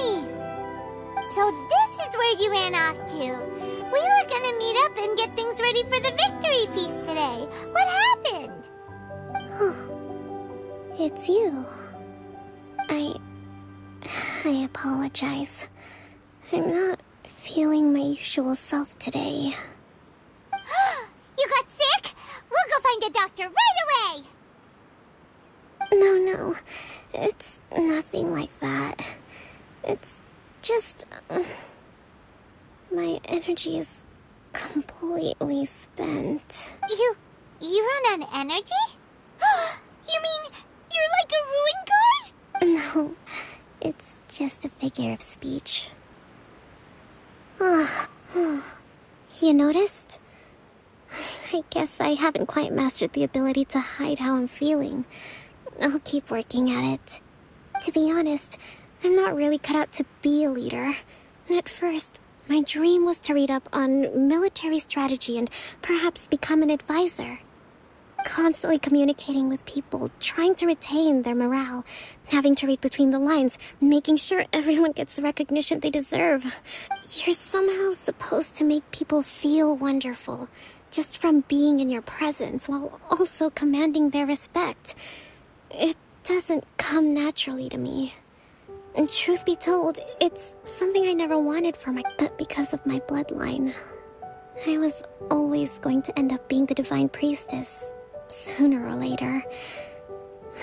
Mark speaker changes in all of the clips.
Speaker 1: Kokomi! So this is where you ran off to. We were gonna meet up and get things ready for the victory feast today. What happened?
Speaker 2: It's you. I apologize. I'm not feeling my usual self today.
Speaker 1: You got sick? We'll go find a doctor right away!
Speaker 2: No. It's nothing like that. It's just... my energy is completely spent.
Speaker 1: You run on energy? You mean you're like a ruin guard?
Speaker 2: No, it's just a figure of speech. You noticed? I guess I haven't quite mastered the ability to hide how I'm feeling. I'll keep working at it. To be honest, I'm not really cut out to be a leader. At first, my dream was to read up on military strategy and perhaps become an advisor. Constantly communicating with people, trying to retain their morale, having to read between the lines, making sure everyone gets the recognition they deserve. You're somehow supposed to make people feel wonderful, just from being in your presence, while also commanding their respect. It doesn't come naturally to me. And truth be told, it's something I never wanted for but because of my bloodline, I was always going to end up being the divine priestess, sooner or later.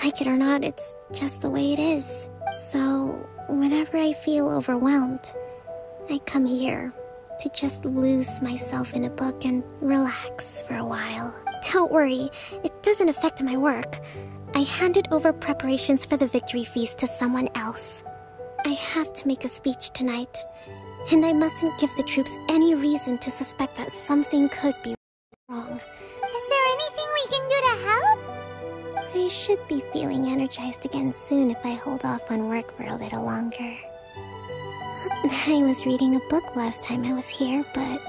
Speaker 2: Like it or not, it's just the way it is. So, whenever I feel overwhelmed, I come here to just lose myself in a book and relax for a while. Don't worry, it doesn't affect my work. I handed over preparations for the victory feast to someone else. I have to make a speech tonight, and I mustn't give the troops any reason to suspect that something could be wrong.
Speaker 1: Is there anything we can do to help?
Speaker 2: I should be feeling energized again soon if I hold off on work for a little longer. I was reading a book last time I was here, but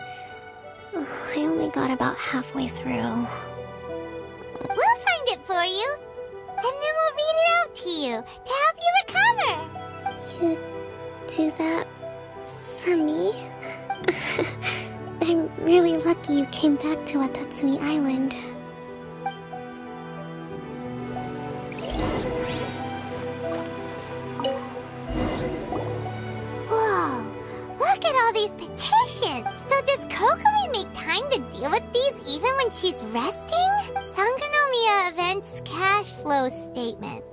Speaker 2: I only got about halfway through.
Speaker 1: We'll find it for you, and then we'll read it out to you to help you recover.
Speaker 2: You do that for me? I'm really lucky you came back to Watatsumi Island.
Speaker 1: Whoa, look at all these petitions. So does Kokomi make time to deal with these even when she's resting? Sanganomia Events Cash Flow Statement.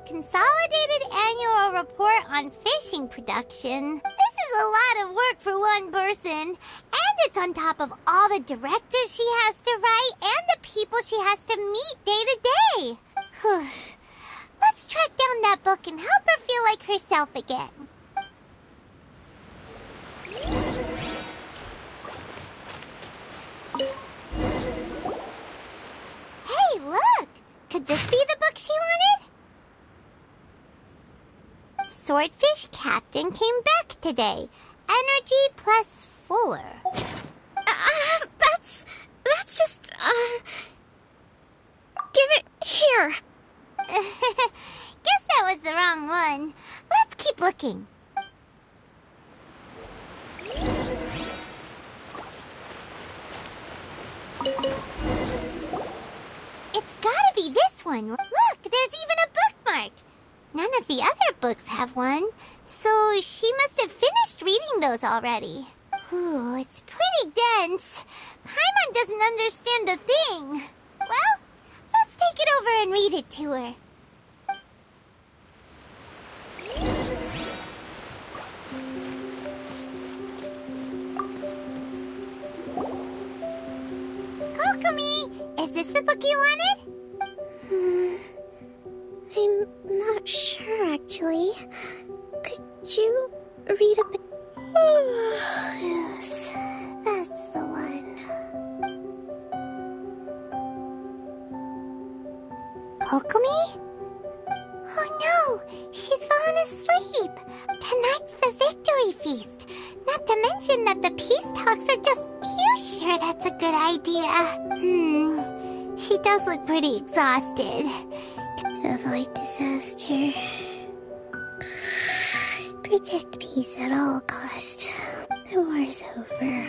Speaker 1: Consolidated Annual Report on Fishing Production. This is a lot of work for one person. And it's on top of all the directives she has to write and the people she has to meet day to day. Let's track down that book and help her feel like herself again. Hey, look! Could this be the book she wanted? Swordfish Captain came back today. Energy +4.
Speaker 2: That's just, give it here.
Speaker 1: Guess that was the wrong one. Let's keep looking. It's gotta be this one. Look, there's even a bookmark. None of the other books have one, so she must have finished reading those already. Ooh, it's pretty dense. Paimon doesn't understand a thing. Well, let's take it over and read it to her. Kokomi, is this the book you wanted?
Speaker 2: I'm not sure, actually. Could you read a bit? Yes, that's the one.
Speaker 1: Kokomi? Oh no, she's fallen asleep. Tonight's the victory feast. Not to mention that the peace talks are just... You sure that's a good idea? She does look pretty exhausted.
Speaker 2: Avoid disaster. Protect peace at all costs. The war's over.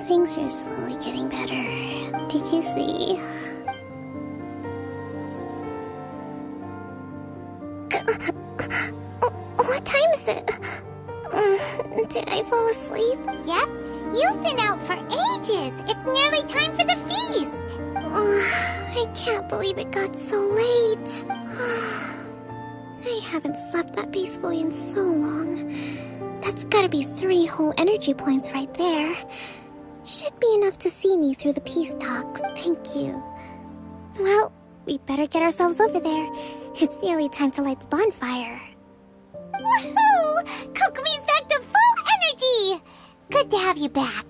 Speaker 2: Things are slowly getting better. Did you see? What time is it? Did I fall asleep?
Speaker 1: Yep, you've been out for ages. It's nearly time for the feast.
Speaker 2: I can't believe it got so late. I haven't slept that peacefully in so long. That's gotta be 3 whole energy points right there. Should be enough to see me through the peace talks. Thank you. Well, we better get ourselves over there. It's nearly time to light the bonfire.
Speaker 1: Woohoo! Kokomi's back to full energy! Good to have you back.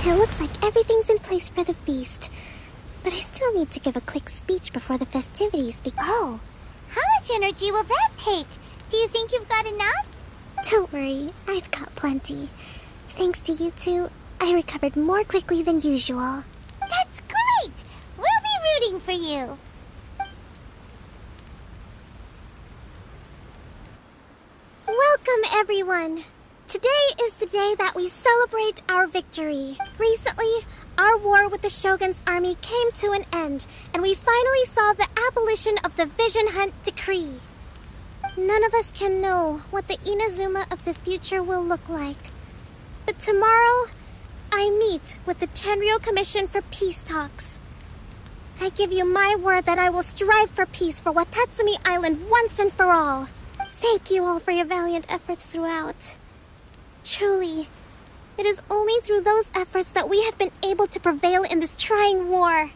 Speaker 2: It looks like everything's in place for the feast. But I still need to give a quick speech before the festivities begin.
Speaker 1: Oh, how much energy will that take? Do you think you've got enough?
Speaker 2: Don't worry, I've got plenty. Thanks to you two, I recovered more quickly than usual.
Speaker 1: That's great! We'll be rooting for you.
Speaker 2: Welcome, everyone! Today is the day that we celebrate our victory. Recently, our war with the Shogun's army came to an end, and we finally saw the abolition of the Vision Hunt Decree. None of us can know what the Inazuma of the future will look like. But tomorrow, I meet with the Tenryou Commission for Peace Talks. I give you my word that I will strive for peace for Watatsumi Island once and for all. Thank you all for your valiant efforts throughout. Truly, it is only through those efforts that we have been able to prevail in this trying war.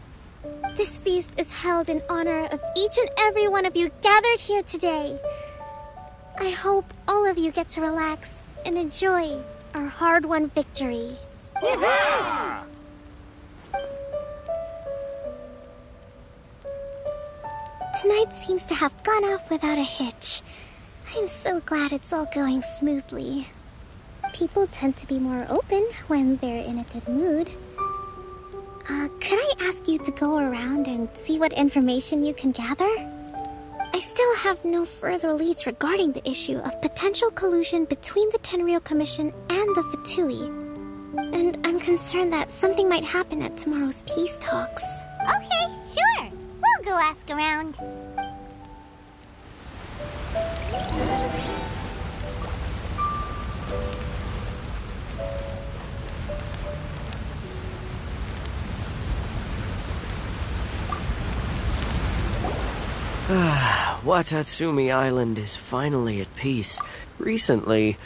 Speaker 2: This feast is held in honor of each and every one of you gathered here today. I hope all of you get to relax and enjoy our hard-won victory. Tonight seems to have gone off without a hitch. I'm so glad it's all going smoothly. People tend to be more open when they're in a good mood. Could I ask you to go around and see what information you can gather? I still have no further leads regarding the issue of potential collusion between the Tenryou Commission and the Fatui. And I'm concerned that something might happen at tomorrow's peace talks.
Speaker 1: Okay, sure. We'll go ask around.
Speaker 3: Watatsumi Island is finally at peace. Recently,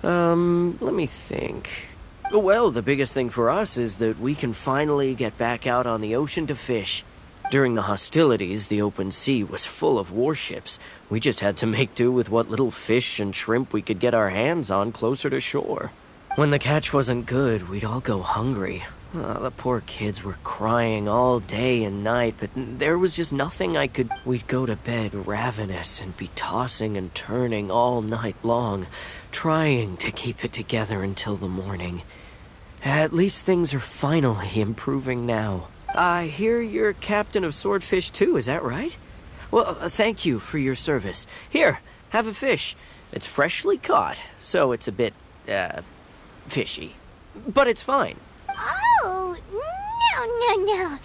Speaker 3: let me think. Well, the biggest thing for us is that we can finally get back out on the ocean to fish. During the hostilities, the open sea was full of warships. We just had to make do with what little fish and shrimp we could get our hands on closer to shore. When the catch wasn't good, we'd all go hungry. The poor kids were crying all day and night, but there was just nothing I could... We'd go to bed ravenous and be tossing and turning all night long, trying to keep it together until the morning. At least things are finally improving now. I hear you're captain of Swordfish too, is that right? Well, thank you for your service. Here, have a fish. It's freshly caught, so it's a bit, fishy. But it's fine.
Speaker 1: Oh, no.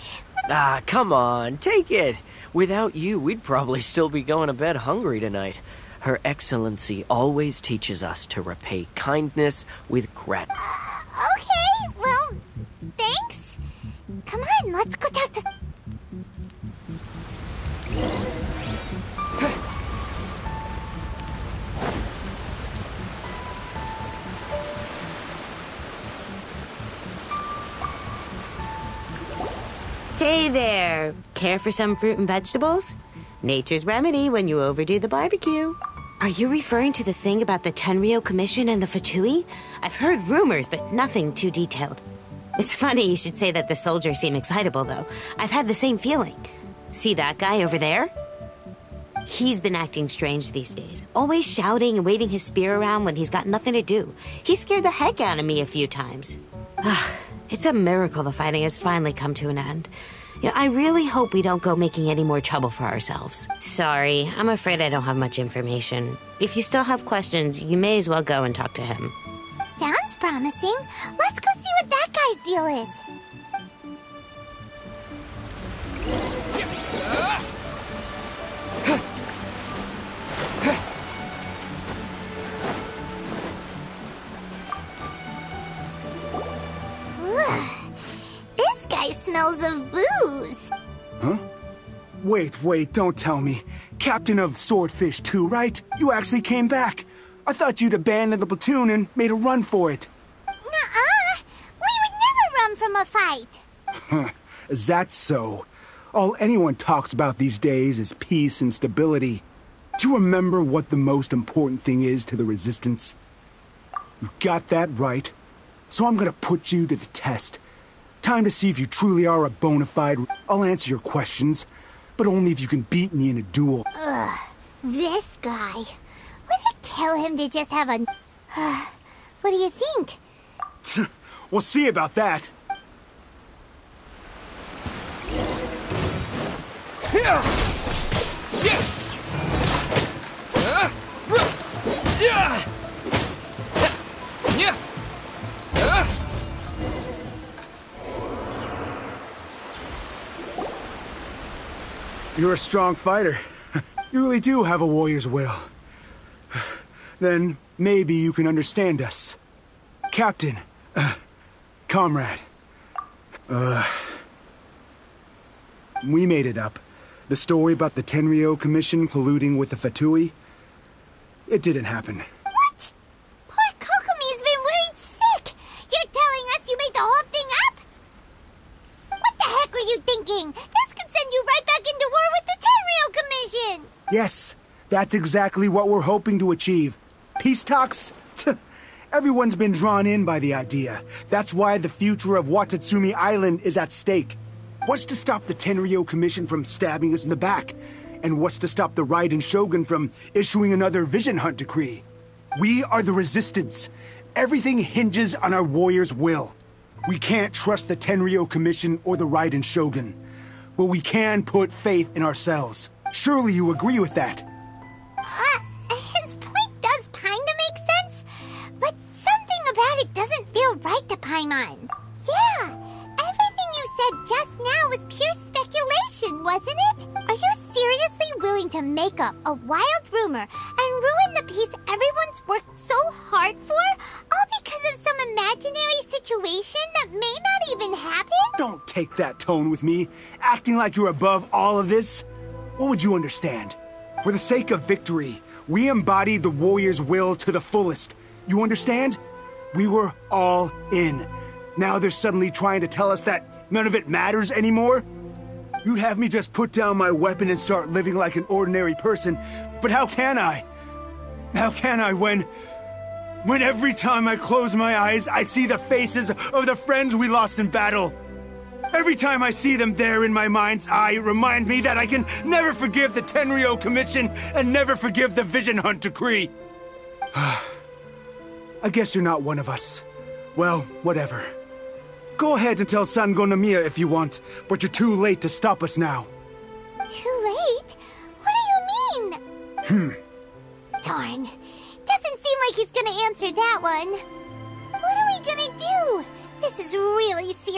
Speaker 3: Come on, take it. Without you, we'd probably still be going to bed hungry tonight. Her Excellency always teaches us to repay kindness with gratitude.
Speaker 1: Okay, well, thanks. Come on, let's go talk to...
Speaker 4: Hey there! Care for some fruit and vegetables? Nature's remedy when you overdo the barbecue. Are you referring to the thing about the Tenryo Commission and the Fatui? I've heard rumors, but nothing too detailed. It's funny you should say that the soldiers seem excitable, though. I've had the same feeling. See that guy over there? He's been acting strange these days. Always shouting and waving his spear around when he's got nothing to do. He scared the heck out of me a few times. It's a miracle the fighting has finally come to an end. I really hope we don't go making any more trouble for ourselves. Sorry, I'm afraid I don't have much information. If you still have questions, you may as well go and talk to him.
Speaker 1: Sounds promising. Let's go see what that guy's deal is. This guy smells of booze.
Speaker 5: Huh? Wait, don't tell me. Captain of Swordfish 2, right? You actually came back. I thought you'd abandoned the platoon and made a run for it.
Speaker 1: Nuh-uh. We would never run from a fight.
Speaker 5: Is that so? All anyone talks about these days is peace and stability. Do you remember what the most important thing is to the Resistance? You got that right. So I'm gonna put you to the test. Time to see if you truly are a bona fide... I'll answer your questions, but only if you can beat me in a duel.
Speaker 1: Ugh, this guy. Would it kill him to just have a... what do you think?
Speaker 5: We'll see about that. You're a strong fighter. You really do have a warrior's will. Then maybe you can understand us. Captain, comrade. We made it up. The story about the Tenryo Commission colluding with the Fatui, it didn't happen.
Speaker 1: What? Poor Kokomi's been worried sick. You're telling us you made the whole thing up? What the heck were you thinking? This could send you right back into war with the Tenryo Commission.
Speaker 5: Yes, that's exactly what we're hoping to achieve. Peace talks? Everyone's been drawn in by the idea. That's why the future of Watatsumi Island is at stake. What's to stop the Tenryo Commission from stabbing us in the back? And what's to stop the Raiden Shogun from issuing another Vision Hunt decree? We are the Resistance. Everything hinges on our warrior's will. We can't trust the Tenryo Commission or the Raiden Shogun, but we can put faith in ourselves. Surely you agree with that?
Speaker 1: His point does kind of make sense, but something about it doesn't feel right to Paimon. Yeah, everything you said just now was pure speculation, wasn't it? Are you seriously willing to make up a wild rumor and ruin the peace everyone's worked so hard for, all because of some imaginary situation that may not even happen?
Speaker 5: Don't take that tone with me, acting like you're above all of this. What would you understand? For the sake of victory, we embodied the warrior's will to the fullest. You understand? We were all in. Now they're suddenly trying to tell us that none of it matters anymore? You'd have me just put down my weapon and start living like an ordinary person, but how can I? How can I when every time I close my eyes, I see the faces of the friends we lost in battle? Every time I see them there in my mind's eye, it reminds me that I can never forgive the Tenryo Commission and never forgive the Vision Hunt decree. I guess you're not one of us. Well, whatever. Go ahead and tell Sanganomia if you want, but you're too late to stop us now.
Speaker 1: Too late? What do you mean? Darn. Doesn't seem like he's gonna answer that one. What are we gonna do? This is really serious.